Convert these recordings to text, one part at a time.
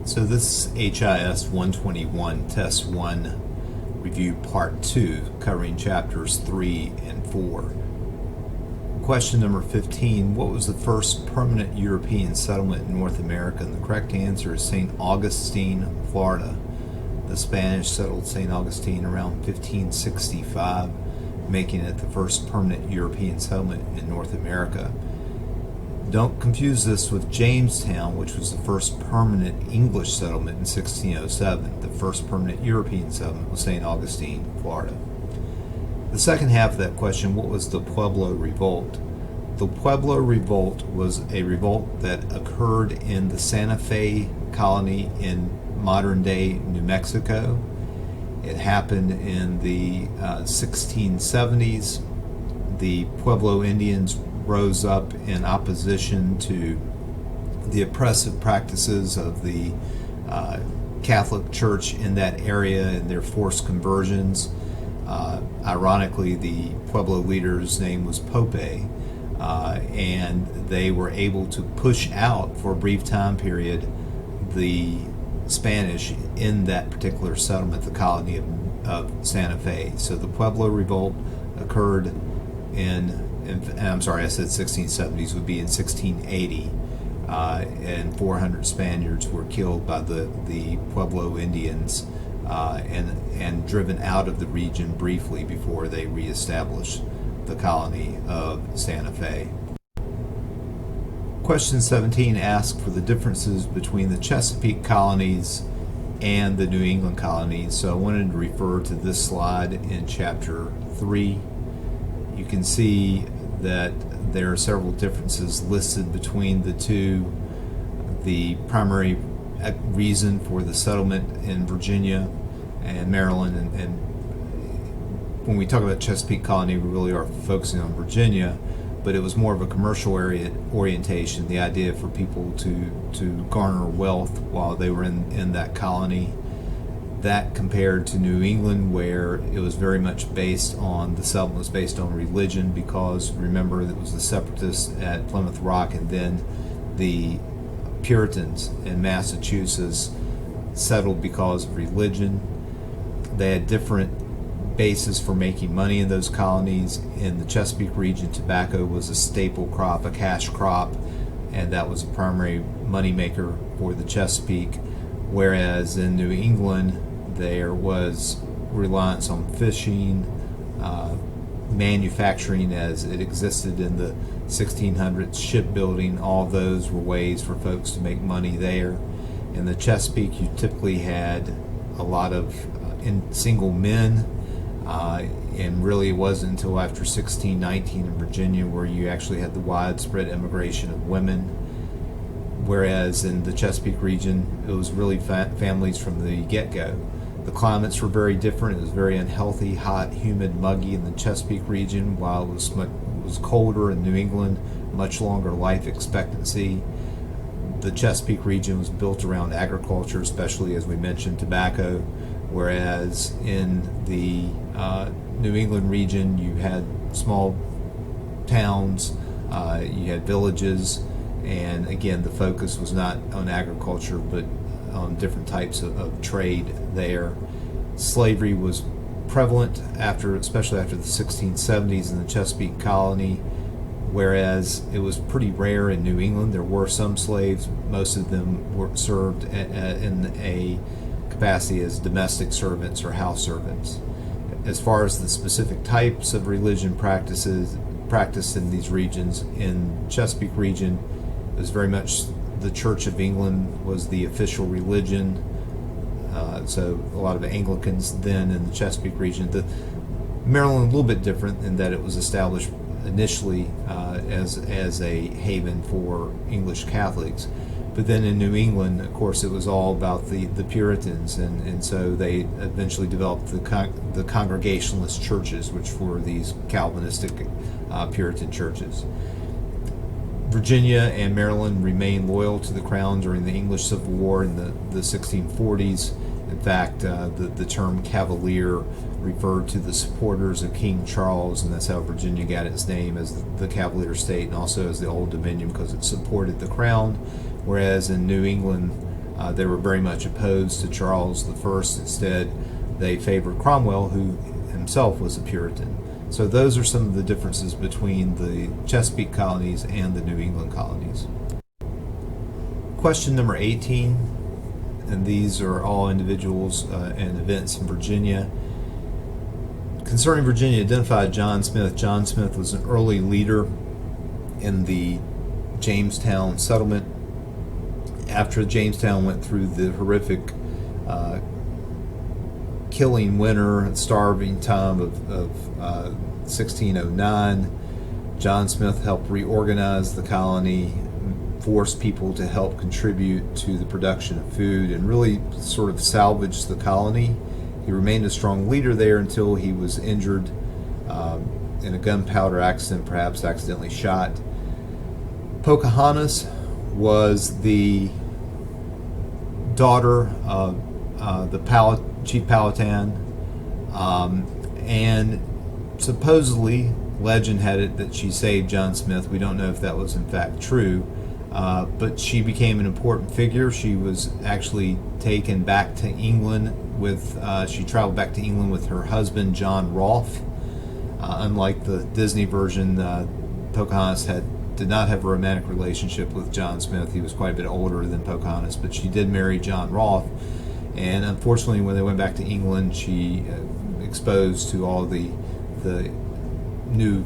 So this is HIS 121, Test 1, Review Part 2, covering Chapters 3 and 4. Question number 15, what was the first permanent European settlement in North America? And the correct answer is St. Augustine, Florida. The Spanish settled St. Augustine around 1565, making it the first permanent European settlement in North America. Don't confuse this with Jamestown, which was the first permanent English settlement in 1607. The first permanent European settlement was St. Augustine, Florida. The second half of that question, what was the Pueblo Revolt? The Pueblo Revolt was a revolt that occurred in the Santa Fe colony in modern-day New Mexico. It happened in the 1670s. The Pueblo Indians rose up in opposition to the oppressive practices of the Catholic Church in that area and their forced conversions. Ironically, the Pueblo leader's name was Pope, and they were able to push out for a brief time period the Spanish in that particular settlement, the colony of Santa Fe. So the Pueblo Revolt occurred I'm sorry, I said 1670s, would be in 1680, and 400 Spaniards were killed by the Pueblo Indians and driven out of the region briefly before they reestablished the colony of Santa Fe. Question 17 asks for the differences between the Chesapeake colonies and the New England colonies. So I wanted to refer to this slide in Chapter 3. You can see that there are several differences listed between the two. The primary reason for the settlement in Virginia and Maryland, and when we talk about Chesapeake colony, we really are focusing on Virginia, but it was more of a commercial orientation, the idea for people to garner wealth while they were in that colony. That compared to New England, where it was very much based on, the settlement was based on religion, because remember, it was the separatists at Plymouth Rock, and then the Puritans in Massachusetts settled because of religion. They had different bases for making money in those colonies. In the Chesapeake region, tobacco was a staple crop, a cash crop, and that was a primary money maker for the Chesapeake. Whereas in New England, there was reliance on fishing, manufacturing as it existed in the 1600s, shipbuilding. All of those were ways for folks to make money there. In the Chesapeake, you typically had a lot of single men, and really it wasn't until after 1619 in Virginia where you actually had the widespread immigration of women. Whereas in the Chesapeake region, it was really families from the get-go. The climates were very different. It was very unhealthy, hot, humid, muggy in the Chesapeake region, while it was colder in New England, much longer life expectancy. The Chesapeake region was built around agriculture, especially, as we mentioned, tobacco, whereas in the New England region, you had small towns, you had villages, and again, the focus was not on agriculture, but on different types of trade there. Slavery was prevalent especially after the 1670s in the Chesapeake colony, whereas it was pretty rare in New England. There were some slaves. Most of them were served in a capacity as domestic servants or house servants. As far as the specific types of religion practiced in these regions, in Chesapeake region, it was very much the Church of England was the official religion. So a lot of Anglicans then in the Chesapeake region. The Maryland a little bit different in that it was established initially as a haven for English Catholics. But then in New England, of course, it was all about the Puritans, and so they eventually developed the Congregationalist churches, which were these Calvinistic Puritan churches. Virginia and Maryland remained loyal to the Crown during the English Civil War in the 1640s. In fact, the term Cavalier referred to the supporters of King Charles, and that's how Virginia got its name as the Cavalier State, and also as the Old Dominion because it supported the Crown. Whereas in New England, They were very much opposed to Charles I. Instead, they favored Cromwell, who himself was a Puritan. So those are some of the differences between the Chesapeake colonies and the New England colonies. Question number 18, and these are all individuals and events in Virginia. Concerning Virginia, identify John Smith. John Smith was an early leader in the Jamestown settlement. After Jamestown went through the horrific killing winter and starving time of 1609, John Smith helped reorganize the colony, force people to help contribute to the production of food, and really sort of salvage the colony. He remained a strong leader there until he was injured in a gunpowder accident, perhaps accidentally shot. Pocahontas was the daughter of the Chief Powhatan, and supposedly legend had it that she saved John Smith. We don't know if that was in fact true, but she became an important figure. She was actually taken back to England she traveled back to England with her husband John Rolfe. Unlike the Disney version, Pocahontas did not have a romantic relationship with John Smith. He was quite a bit older than Pocahontas, but she did marry John Rolfe. And unfortunately, when they went back to England, she exposed to all the new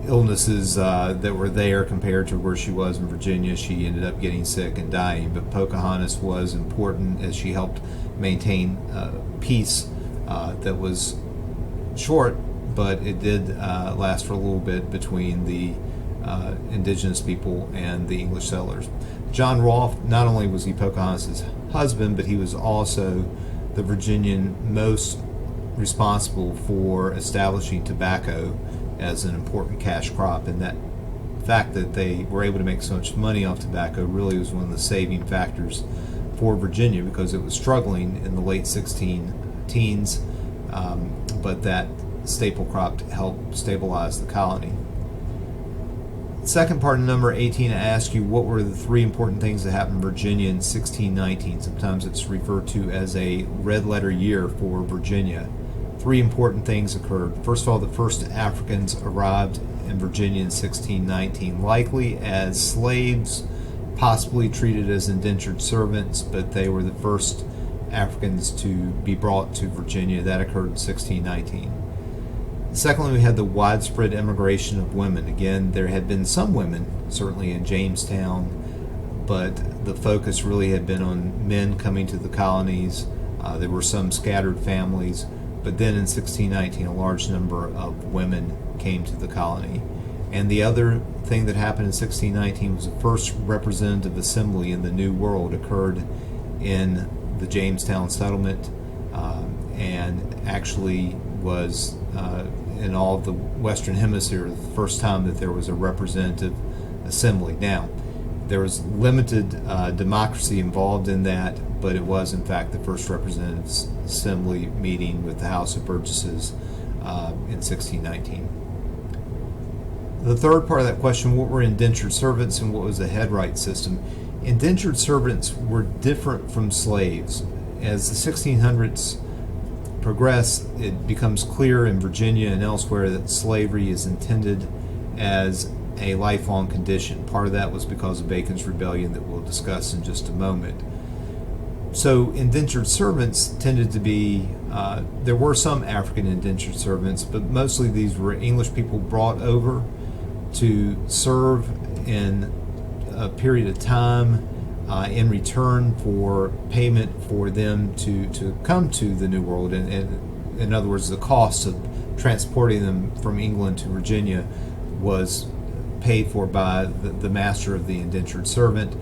illnesses that were there compared to where she was in Virginia. She ended up getting sick and dying. But Pocahontas was important as she helped maintain peace that was short, but it did last for a little bit between the indigenous people and the English settlers. John Rolfe, not only was he Pocahontas' husband, but he was also the Virginian most responsible for establishing tobacco as an important cash crop, and that fact that they were able to make so much money off tobacco really was one of the saving factors for Virginia, because it was struggling in the late 16-teens, but that staple crop helped stabilize the colony. Second part of number 18, I ask you, what were the three important things that happened in Virginia in 1619? Sometimes it's referred to as a red letter year for Virginia. Three important things occurred. First of all, the first Africans arrived in Virginia in 1619, likely as slaves, possibly treated as indentured servants, but they were the first Africans to be brought to Virginia. That occurred in 1619. Secondly, we had the widespread immigration of women. Again, there had been some women, certainly in Jamestown, but the focus really had been on men coming to the colonies. There were some scattered families, but then in 1619, a large number of women came to the colony. And the other thing that happened in 1619 was the first representative assembly in the New World occurred in the Jamestown settlement, and actually was in all of the Western Hemisphere the first time that there was a representative assembly. Now, there was limited democracy involved in that, but it was in fact the first representative assembly meeting with the House of Burgesses in 1619. The third part of that question, what were indentured servants and what was the headright system? Indentured servants were different from slaves. As the 1600s progress, it becomes clear in Virginia and elsewhere that slavery is intended as a lifelong condition. Part of that was because of Bacon's Rebellion that we'll discuss in just a moment. So indentured servants tended to be, there were some African indentured servants, but mostly these were English people brought over to serve in a period of time in return for payment for them to come to the New World. And in other words, the cost of transporting them from England to Virginia was paid for by the master of the indentured servant.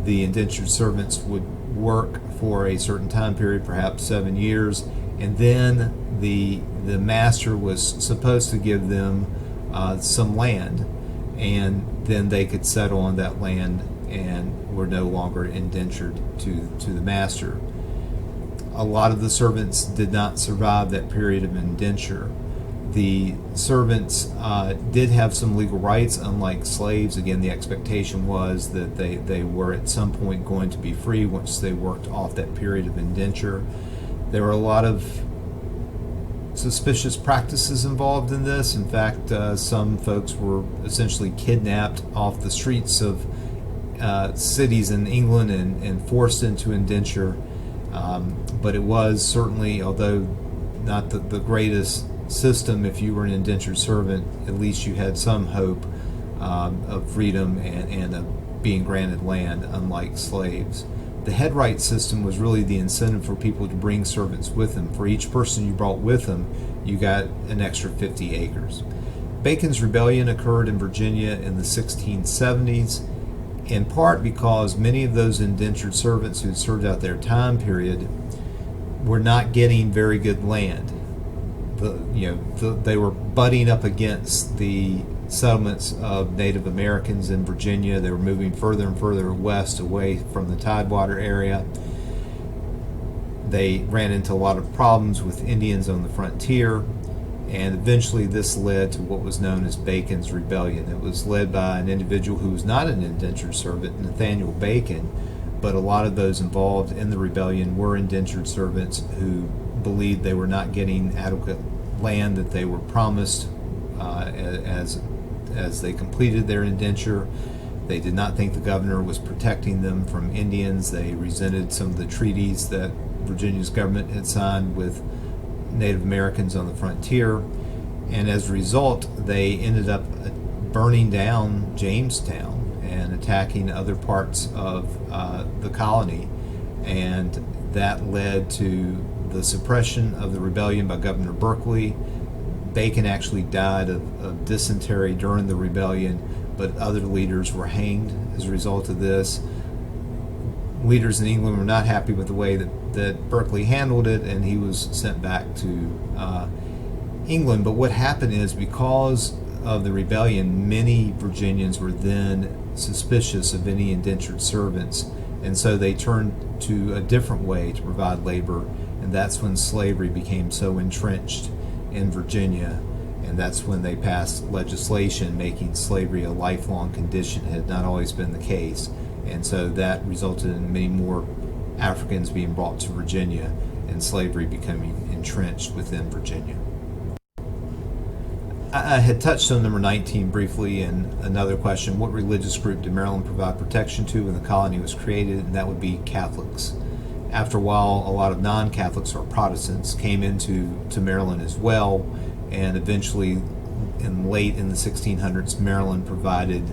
The indentured servants would work for a certain time period, perhaps 7 years, and then the master was supposed to give them some land, and then they could settle on that land and were no longer indentured to the master. A lot of the servants did not survive that period of indenture. The servants did have some legal rights, unlike slaves. Again, the expectation was that they were at some point going to be free once they worked off that period of indenture. There were a lot of suspicious practices involved in this. In fact, some folks were essentially kidnapped off the streets of cities in England and forced into indenture. But it was certainly, although not the greatest system, if you were an indentured servant, at least you had some hope of freedom and of being granted land, unlike slaves. The headright system was really the incentive for people to bring servants with them. For each person you brought with them, you got an extra 50 acres. Bacon's Rebellion occurred in Virginia in the 1670s, in part because many of those indentured servants who served out their time period were not getting very good land. They were butting up against the settlements of Native Americans in Virginia. They were moving further and further west away from the Tidewater area. They ran into a lot of problems with Indians on the frontier, and eventually this led to what was known as Bacon's Rebellion. It was led by an individual who was not an indentured servant, Nathaniel Bacon, but a lot of those involved in the rebellion were indentured servants who believed they were not getting adequate land that they were promised as they completed their indenture. They did not think the governor was protecting them from Indians. They resented some of the treaties that Virginia's government had signed with Native Americans on the frontier, and as a result they ended up burning down Jamestown and attacking other parts of the colony, and that led to the suppression of the rebellion by Governor Berkeley. Bacon actually died of dysentery during the rebellion, but other leaders were hanged as a result of this. Leaders in England were not happy with the way that Berkeley handled it, and he was sent back to England. But what happened is, because of the rebellion, many Virginians were then suspicious of any indentured servants, and so they turned to a different way to provide labor, and that's when slavery became so entrenched in Virginia, and that's when they passed legislation making slavery a lifelong condition. It had not always been the case, and so that resulted in many more Africans being brought to Virginia and slavery becoming entrenched within Virginia. I had touched on number 19 briefly in another question. What religious group did Maryland provide protection to when the colony was created? And that would be Catholics. After a while, a lot of non-Catholics or Protestants came into Maryland as well, and eventually late in the 1600s, Maryland provided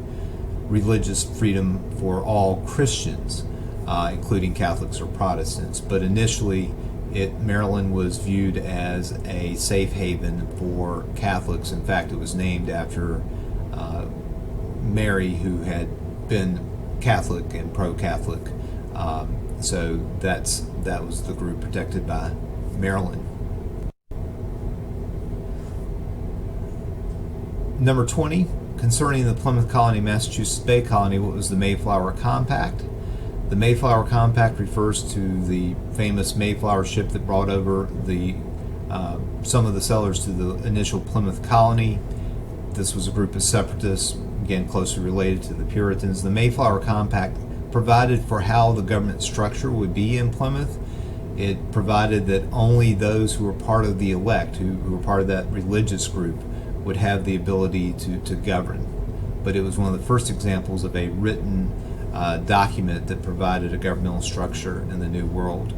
religious freedom for all Christians, including Catholics or Protestants. But initially, Maryland was viewed as a safe haven for Catholics. In fact, it was named after Mary, who had been Catholic and pro-Catholic. So that was the group protected by Maryland. Number 20, concerning the Plymouth Colony, Massachusetts Bay Colony, what was the Mayflower Compact? The Mayflower Compact refers to the famous Mayflower ship that brought over some of the settlers to the initial Plymouth Colony. This was a group of separatists, again closely related to the Puritans. The Mayflower Compact provided for how the government structure would be in Plymouth. It provided that only those who were part of the elect, who were part of that religious group, would have the ability to govern. But it was one of the first examples of a written document that provided a governmental structure in the New World.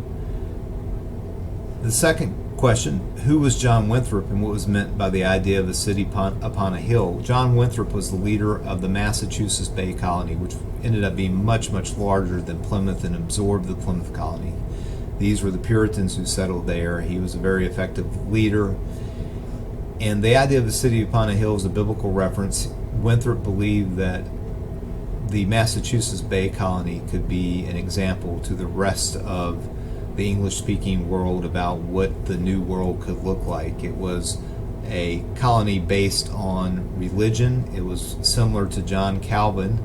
The second question, who was John Winthrop and what was meant by the idea of a city upon a hill? John Winthrop was the leader of the Massachusetts Bay Colony, which ended up being much, much larger than Plymouth and absorbed the Plymouth Colony. These were the Puritans who settled there. He was a very effective leader. And the idea of a city upon a hill is a biblical reference. Winthrop believed that the Massachusetts Bay Colony could be an example to the rest of the English-speaking world about what the New World could look like. It was a colony based on religion. It was similar to John Calvin's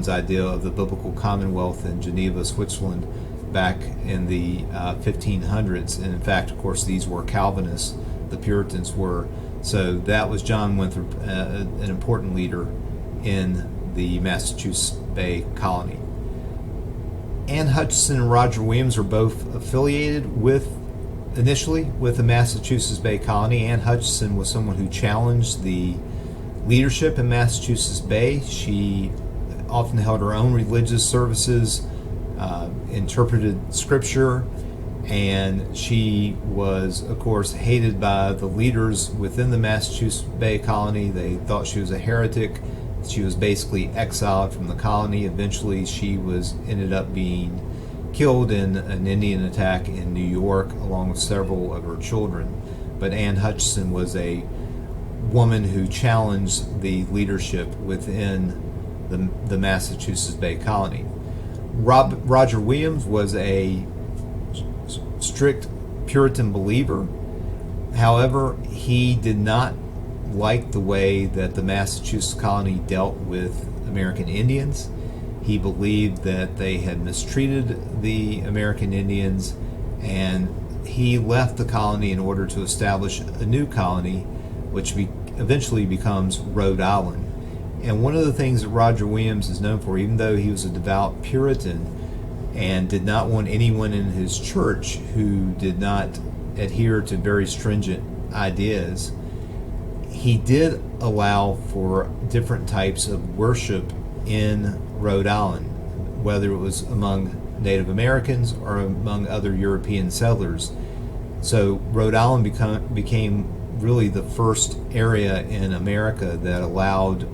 idea of the biblical commonwealth in Geneva, Switzerland, back in the 1500s. And in fact, of course, these were Calvinists the Puritans were. So that was John Winthrop, an important leader in the Massachusetts Bay Colony. Anne Hutchinson and Roger Williams were both affiliated initially with the Massachusetts Bay Colony. Anne Hutchinson was someone who challenged the leadership in Massachusetts Bay. She often held her own religious services, interpreted scripture, and she was, of course, hated by the leaders within the Massachusetts Bay Colony. They thought she was a heretic. She was basically exiled from the colony. Eventually, she ended up being killed in an Indian attack in New York, along with several of her children. But Anne Hutchinson was a woman who challenged the leadership within the Massachusetts Bay Colony. Roger Williams was a strict Puritan believer. However, he did not like the way that the Massachusetts colony dealt with American Indians. He believed that they had mistreated the American Indians, and he left the colony in order to establish a new colony, which eventually becomes Rhode Island. And one of the things that Roger Williams is known for, even though he was a devout Puritan and did not want anyone in his church who did not adhere to very stringent ideas, he did allow for different types of worship in Rhode Island, whether it was among Native Americans or among other European settlers. So Rhode Island became really the first area in America that allowed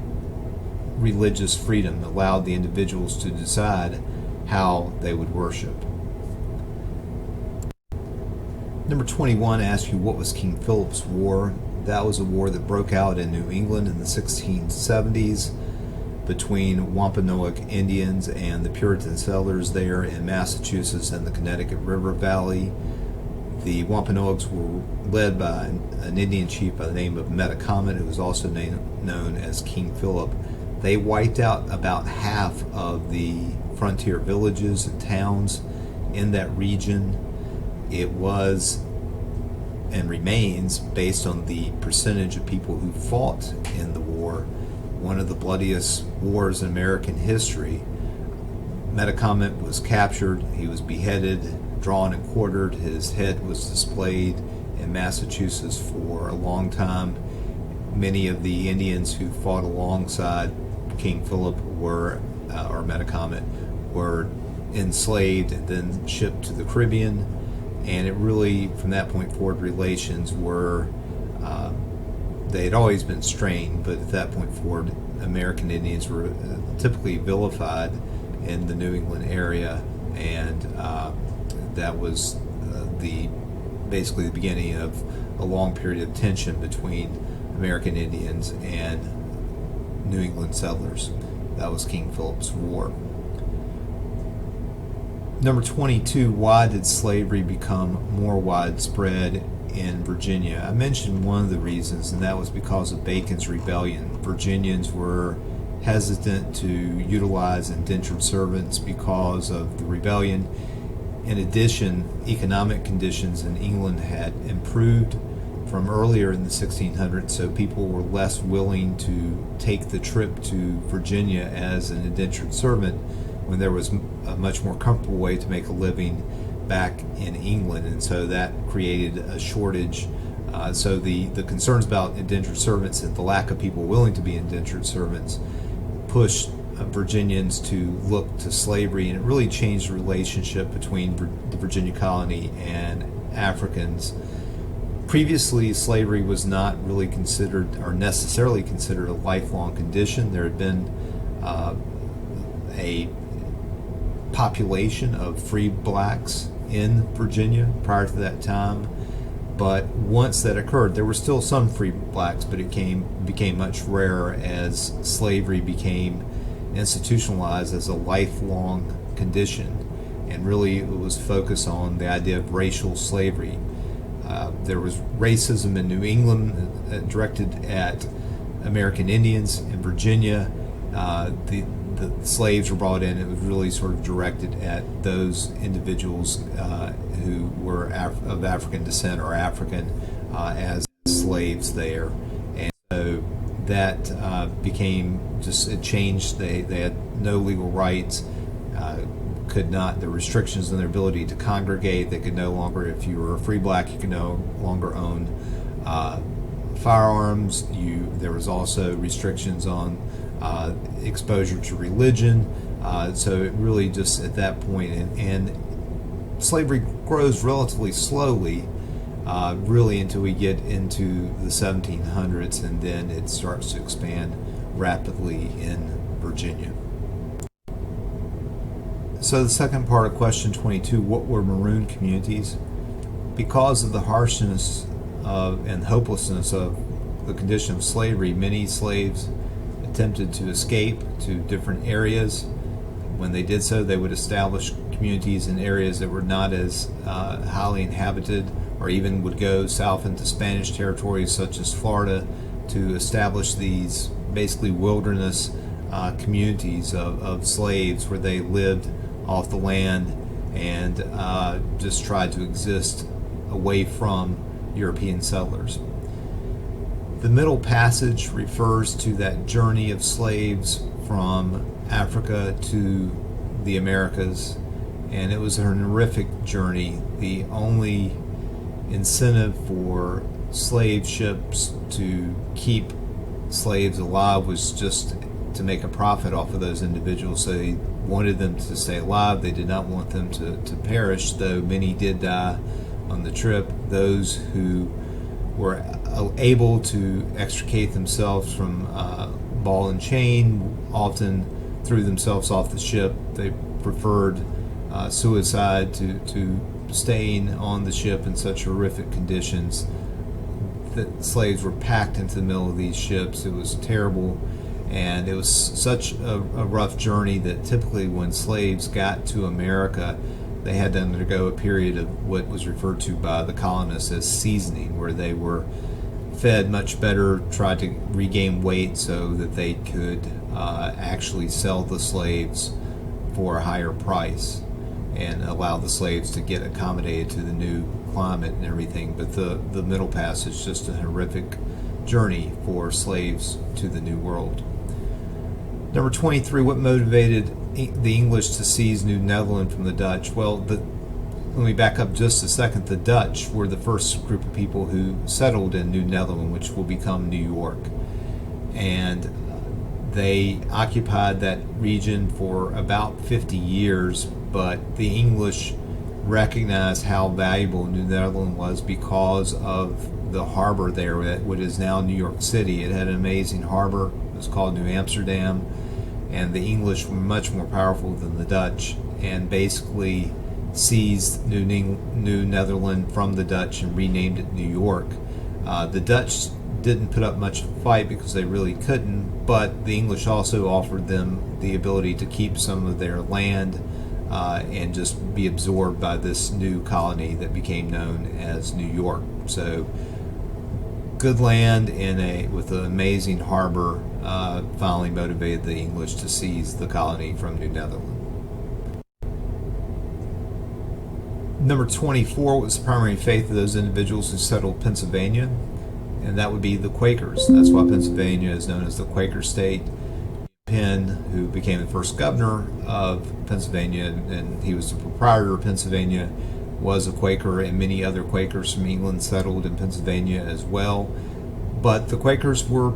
religious freedom, allowed the individuals to decide how they would worship. Number 21 asks you, what was King Philip's War? That was a war that broke out in New England in the 1670s between Wampanoag Indians and the Puritan settlers there in Massachusetts and the Connecticut River Valley. The Wampanoags were led by an Indian chief by the name of Metacomet, who was also known as King Philip. They wiped out about half of the frontier villages and towns in that region. It was and remains, based on the percentage of people who fought in the war, one of the bloodiest wars in American history. Metacomet was captured, he was beheaded, drawn and quartered, his head was displayed in Massachusetts for a long time. Many of the Indians who fought alongside King Philip or Metacomet were enslaved and then shipped to the Caribbean. And it really, from that point forward, relations were, they had always been strained, but at that point forward, American Indians were typically vilified in the New England area, and that was basically the beginning of a long period of tension between American Indians and New England settlers. That was King Philip's War. Number 22, why did slavery become more widespread in Virginia? I mentioned one of the reasons, and that was because of Bacon's Rebellion. Virginians were hesitant to utilize indentured servants because of the rebellion. In addition, economic conditions in England had improved from earlier in the 1600s, so people were less willing to take the trip to Virginia as an indentured servant when there was a much more comfortable way to make a living back in England, and so that created a shortage. So the concerns about indentured servants and the lack of people willing to be indentured servants pushed Virginians to look to slavery, and it really changed the relationship between the Virginia colony and Africans. Previously, slavery was not really considered, or necessarily considered, a lifelong condition. There had been a population of free blacks in Virginia prior to that time, but once that occurred, there were still some free blacks, but it became much rarer as slavery became institutionalized as a lifelong condition, and really it was focused on the idea of racial slavery. There was racism in New England directed at American Indians. In Virginia, the slaves were brought in. It was really sort of directed at those individuals who were of African descent or African as slaves there. And so that became just, it changed. They had no legal rights, could not, the restrictions on their ability to congregate. They could no longer, if you were a free black, you could no longer own firearms. There was also restrictions on exposure to religion. So it really just at that point, and slavery grows relatively slowly, really until we get into the 1700s, and then it starts to expand rapidly in Virginia. So the second part of question 22, what were maroon communities? Because of the harshness and hopelessness of the condition of slavery, many slaves attempted to escape to different areas. When they did so, they would establish communities in areas that were not as highly inhabited, or even would go south into Spanish territories such as Florida to establish these basically wilderness communities of slaves where they lived off the land and just tried to exist away from European settlers. The Middle Passage refers to that journey of slaves from Africa to the Americas, and it was a horrific journey. The only incentive for slave ships to keep slaves alive was just to make a profit off of those individuals. So they wanted them to stay alive. They did not want them to perish, though many did die on the trip. Those who were able to extricate themselves from ball and chain often threw themselves off the ship. They preferred suicide to staying on the ship in such horrific conditions. The slaves were packed into the middle of these ships. It was terrible, and it was such a rough journey that typically when slaves got to America, they had to undergo a period of what was referred to by the colonists as seasoning, where they were fed much better, tried to regain weight so that they could actually sell the slaves for a higher price and allow the slaves to get accommodated to the new climate and everything. But the Middle Passage is just a horrific journey for slaves to the New World. Number 23, what motivated the English to seize New Netherland from the Dutch? Well, let me back up just a second. The Dutch were the first group of people who settled in New Netherland, which will become New York. And they occupied that region for about 50 years, but the English recognized how valuable New Netherland was because of the harbor there, what is now New York City. It had an amazing harbor. It was called New Amsterdam, and the English were much more powerful than the Dutch, and basically seized New Netherland from the Dutch and renamed it New York. The Dutch didn't put up much of a fight because they really couldn't, but the English also offered them the ability to keep some of their land and just be absorbed by this new colony that became known as New York. So good land with an amazing harbor finally motivated the English to seize the colony from New Netherland. Number 24 was the primary faith of those individuals who settled Pennsylvania, and that would be the Quakers. That's why Pennsylvania is known as the Quaker state. Penn, who became the first governor of Pennsylvania, and he was the proprietor of Pennsylvania, was a Quaker, and many other Quakers from England settled in Pennsylvania as well. But the Quakers were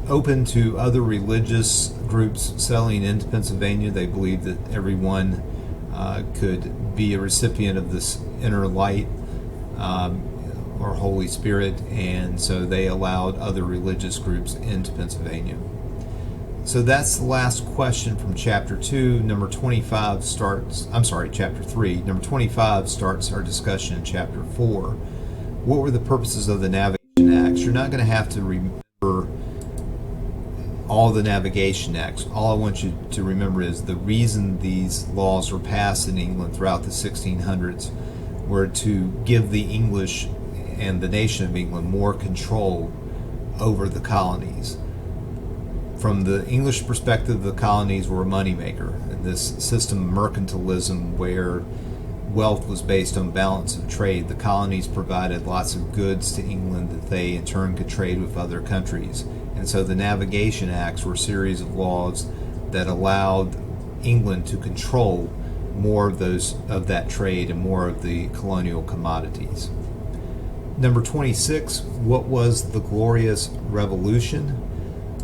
open to other religious groups settling into Pennsylvania. They believed that everyone could be a recipient of this inner light or Holy Spirit, and so they allowed other religious groups into Pennsylvania. So that's the last question from chapter 2. Number 25 starts, chapter 3. Number 25 starts our discussion in chapter 4. What were the purposes of the Navigation Acts? You're not going to have to remember all the Navigation Acts. All I want you to remember is the reason these laws were passed in England throughout the 1600s were to give the English and the nation of England more control over the colonies. From the English perspective, the colonies were a moneymaker. And this system of mercantilism where wealth was based on balance of trade. The colonies provided lots of goods to England that they in turn could trade with other countries. And so the Navigation Acts were a series of laws that allowed England to control more of that trade and more of the colonial commodities. Number 26, what was the Glorious Revolution?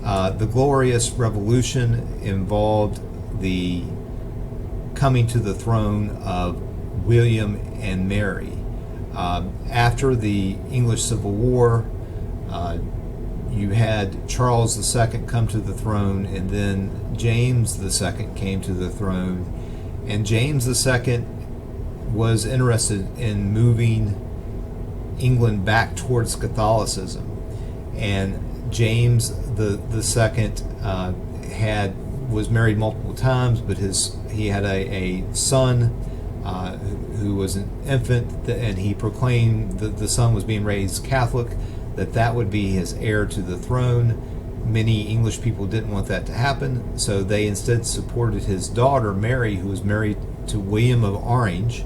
The Glorious Revolution involved the coming to the throne of William and Mary. After the English Civil War, you had Charles II come to the throne, and then James II came to the throne. And James II was interested in moving England back towards Catholicism. And James the Second was married multiple times, but he had a son who was an infant, and he proclaimed that the son was being raised Catholic, that would be his heir to the throne. Many English people didn't want that to happen, so they instead supported his daughter Mary, who was married to William of Orange,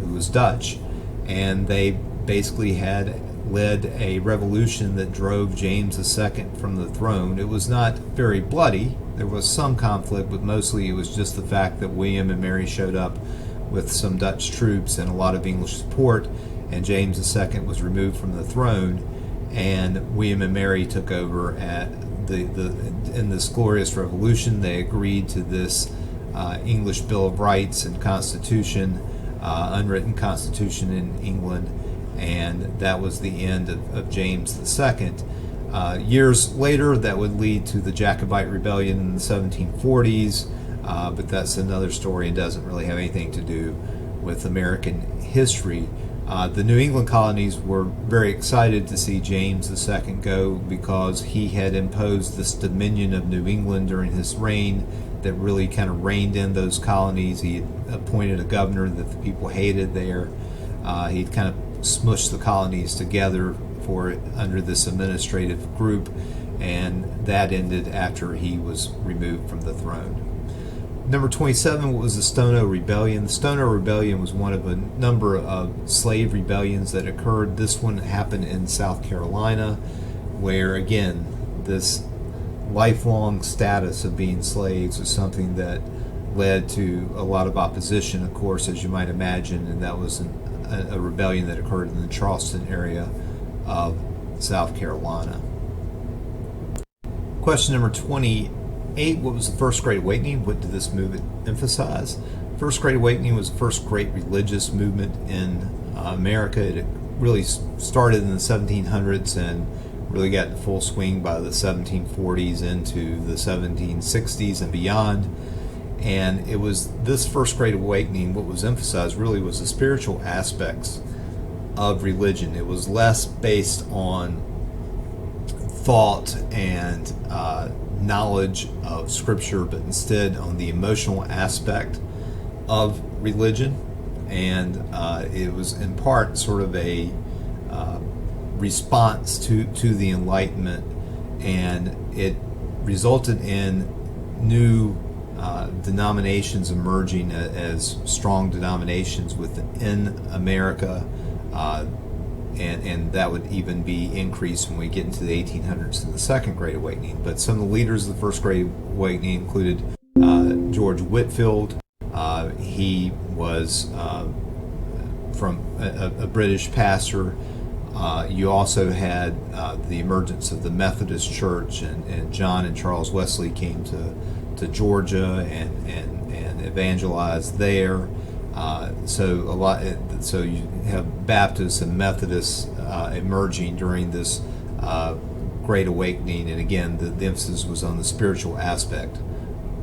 who was Dutch, and they basically had led a revolution that drove James II from the throne. It was not very bloody. There was some conflict, but mostly it was just the fact that William and Mary showed up with some Dutch troops and a lot of English support, and James II was removed from the throne, and William and Mary took over at in this glorious revolution. They agreed to this English Bill of Rights and Constitution, unwritten Constitution in England, and that was the end of James II. Years later, that would lead to the Jacobite Rebellion in the 1740s, but that's another story and doesn't really have anything to do with American history. The New England colonies were very excited to see James II go, because he had imposed this dominion of New England during his reign that really kind of reined in those colonies. He had appointed a governor that the people hated there. He'd kind of smushed the colonies together under this administrative group, and that ended after he was removed from the throne. Number 27, what was the Stono Rebellion? The Stono Rebellion was one of a number of slave rebellions that occurred. This one happened in South Carolina, where, again, this lifelong status of being slaves was something that led to a lot of opposition, of course, as you might imagine, and that was a rebellion that occurred in the Charleston area of South Carolina. Question number 28, what was the First Great Awakening? What did this movement emphasize? First Great Awakening was the first great religious movement in America. It really started in the 1700s and really got in full swing by the 1740s into the 1760s and beyond. And it was this First Great Awakening, what was emphasized really was the spiritual aspects of religion. It was less based on thought and knowledge of Scripture, but instead on the emotional aspect of religion. And it was in part sort of a response to the Enlightenment, and it resulted in new denominations emerging as strong denominations within America, and that would even be increased when we get into the 1800s to the Second Great Awakening. But some of the leaders of the First Great Awakening included George Whitefield. He was from a British pastor. You also had the emergence of the Methodist Church, and John and Charles Wesley came to Georgia and evangelized there. So you have Baptists and Methodists emerging during this Great Awakening, and again, the emphasis was on the spiritual aspect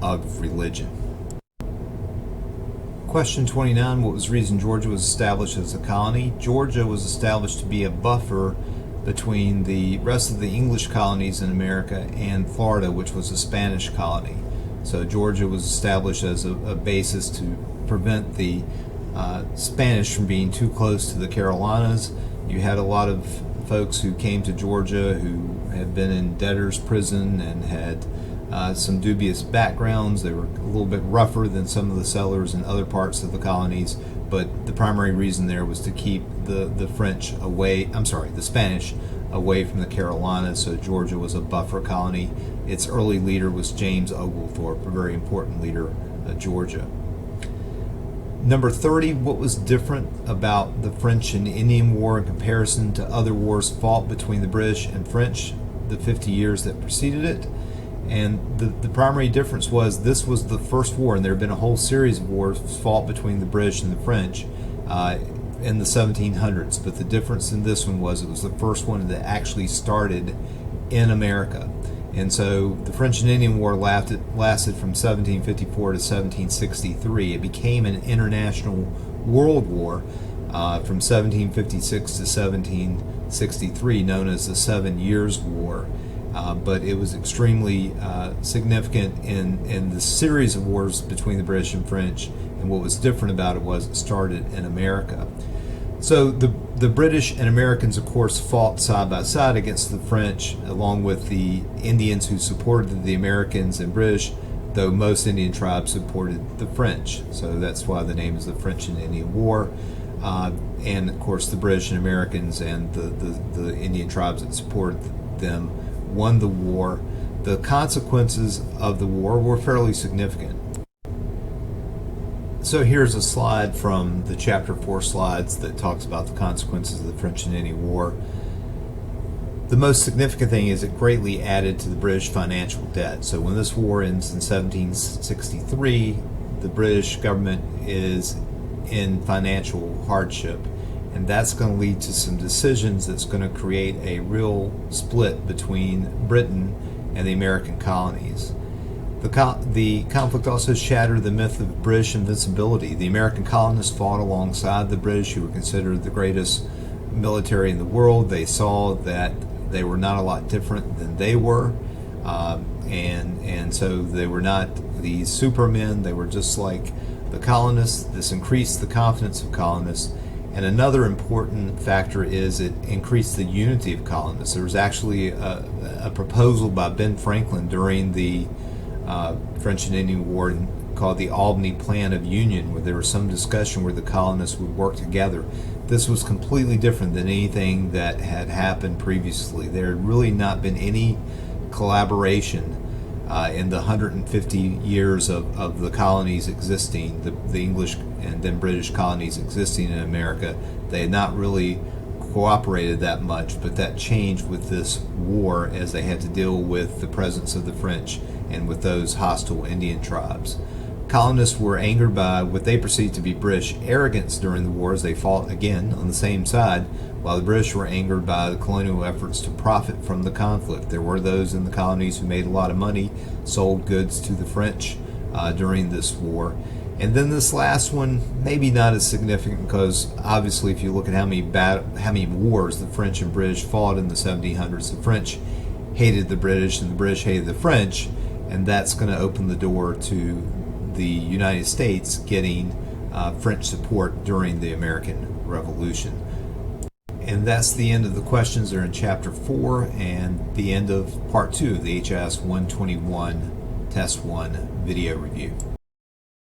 of religion. Question 29, what was the reason Georgia was established as a colony? Georgia was established to be a buffer between the rest of the English colonies in America and Florida, which was a Spanish colony. So Georgia was established as a basis to prevent the Spanish from being too close to the Carolinas. You had a lot of folks who came to Georgia who had been in debtor's prison and had some dubious backgrounds. They were a little bit rougher than some of the settlers in other parts of the colonies, but the primary reason there was to keep the French away, the Spanish away from the Carolinas, so Georgia was a buffer colony. Its early leader was James Oglethorpe, a very important leader of Georgia. Number 30, what was different about the French and Indian War in comparison to other wars fought between the British and French the 50 years that preceded it? And the primary difference was this was the first war, and there had been a whole series of wars fought between the British and the French in the 1700s, but the difference in this one was it was the first one that actually started in America. And so the French and Indian War lasted from 1754 to 1763. It became an international world war from 1756 to 1763, known as the 7 Years' War. But it was extremely significant in the series of wars between the British and French, and what was different about it was it started in America. So the British and Americans, of course, fought side by side against the French, along with the Indians who supported the Americans and British, though most Indian tribes supported the French. So that's why the name is the French and Indian War. And, of course, the British and Americans and the Indian tribes that supported them won the war. The consequences of the war were fairly significant. So here's a slide from the Chapter 4 slides that talks about the consequences of the French and Indian War. The most significant thing is it greatly added to the British financial debt. So when this war ends in 1763, the British government is in financial hardship, and that's going to lead to some decisions that's going to create a real split between Britain and the American colonies. The conflict also shattered the myth of British invincibility. The American colonists fought alongside the British, who were considered the greatest military in the world. They saw that they were not a lot different than they were, and so they were not these supermen. They were just like the colonists. This increased the confidence of colonists. And another important factor is it increased the unity of colonists. There was actually a proposal by Ben Franklin during the French and Indian War called the Albany Plan of Union, where there was some discussion where the colonists would work together. This was completely different than anything that had happened previously. There had really not been any collaboration in the 150 years of the colonies existing, the English and then British colonies existing in America. They had not really cooperated that much, but that changed with this war as they had to deal with the presence of the French and with those hostile Indian tribes. Colonists were angered by what they perceived to be British arrogance during the war as they fought again on the same side, while the British were angered by the colonial efforts to profit from the conflict. There were those in the colonies who made a lot of money, sold goods to the French during this war. And then this last one, maybe not as significant, because obviously if you look at how many wars the French and British fought in the 1700s, the French hated the British and the British hated the French, and that's going to open the door to the United States getting French support during the American Revolution. And that's the end of the questions that are in Chapter 4 and the end of Part 2 of the HIS 121 Test 1 video review.